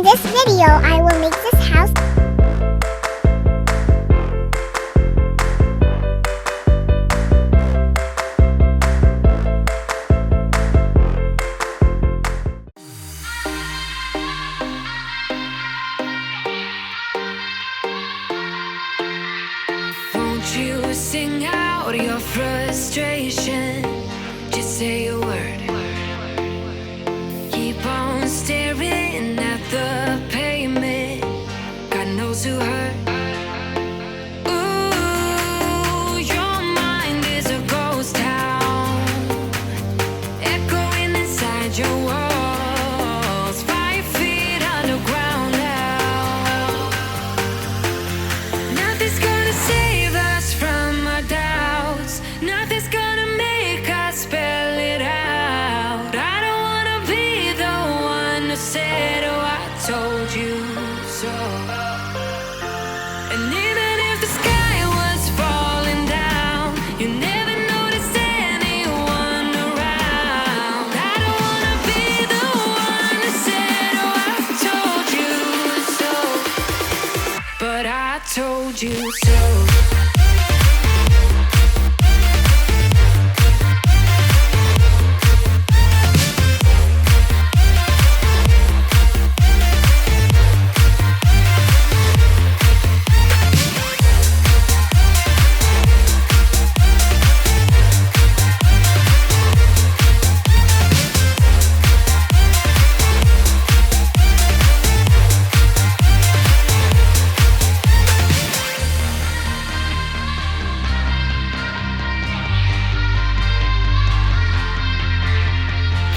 In this video, I will make this house. Won't you sing out your frustration? Just say a word. Keep on staring at the pavement. God knows who hurt. Ooh, your mind is a ghost town, echoing inside your walls. 5 feet underground now. Nothing's gonna save us from our doubts. Nothing's gonna make us spell it out. I don't wanna be the one who said, oh, I told you so. And even if the sky was falling down, you never noticed anyone around. I don't wanna be the one who said, oh, I told you so. But I told you so.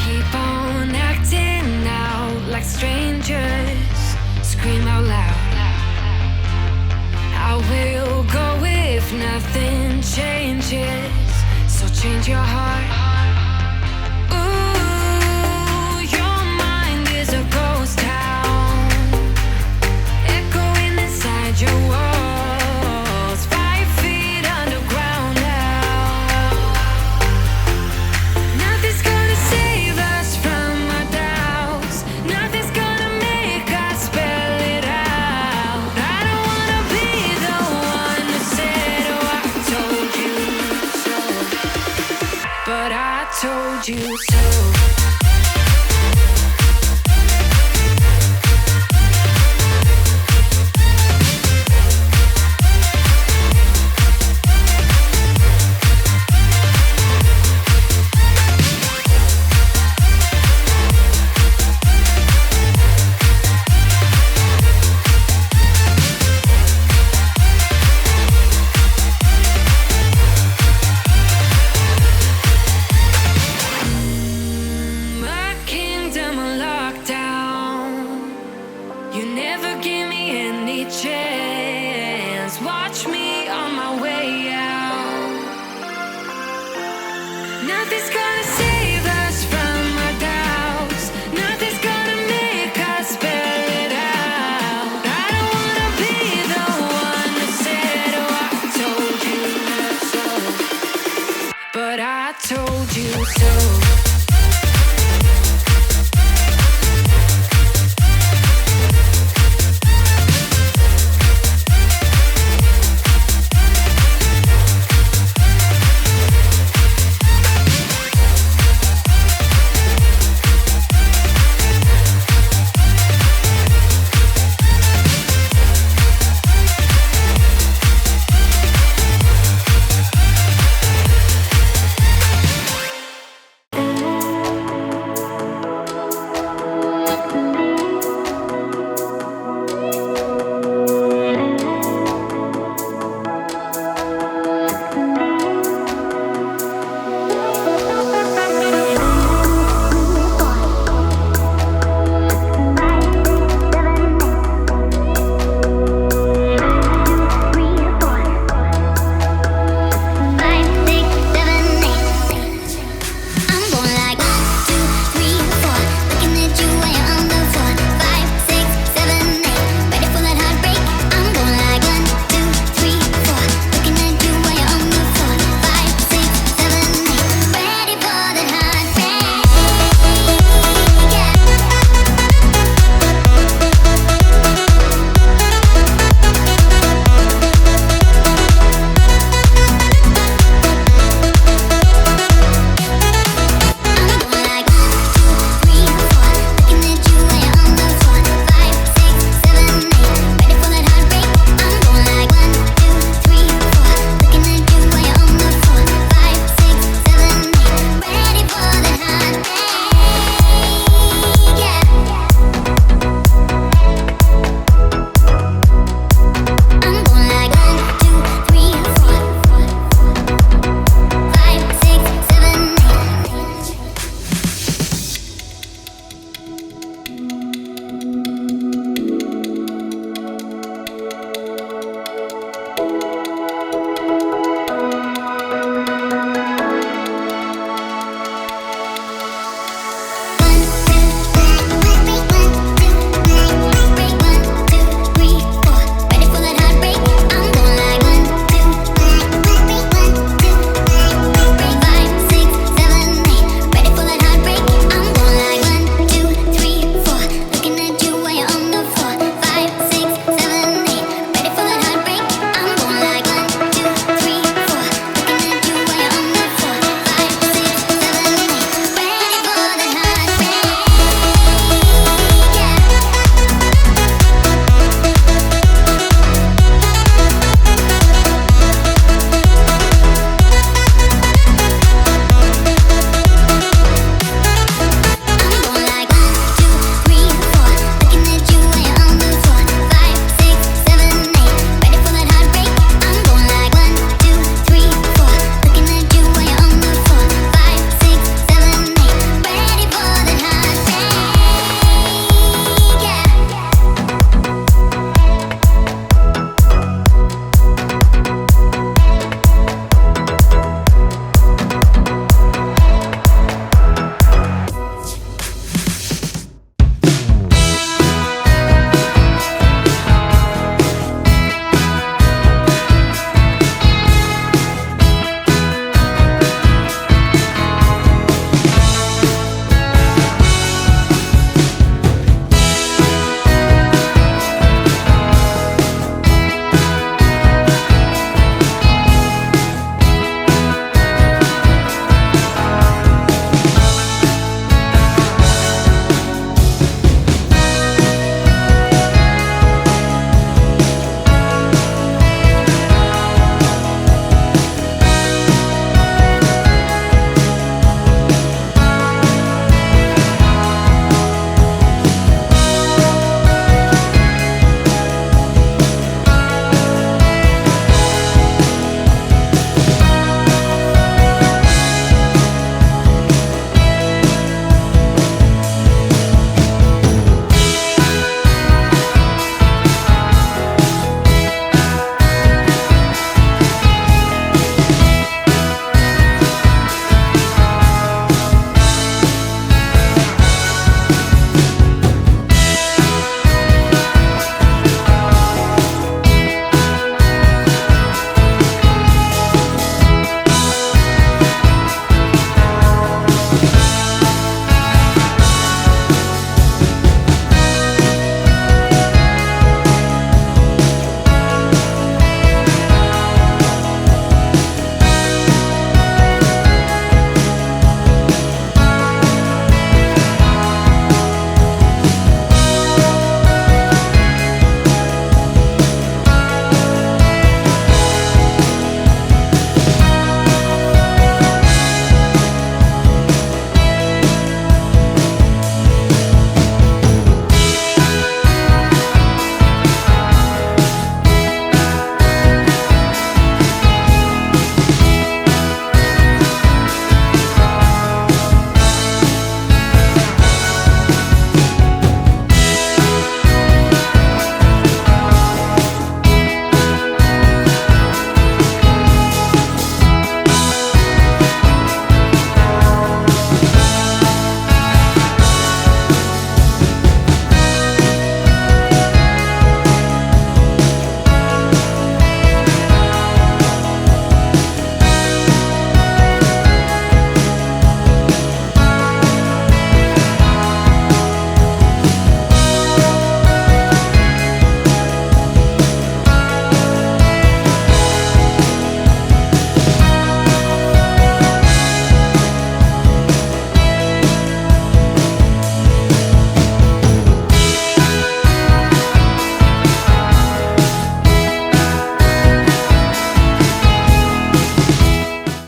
Keep on acting out like strangers. Scream out loud. I will go if nothing changes. So change your heart. Ooh, your mind is a ghost town, echoing inside your walls. 5 feet underground now. Nothing's gonna save us from our doubts. Nothing's gonna make us spell it out. I don't wanna be the one who said, oh, I told you so. But I told you so.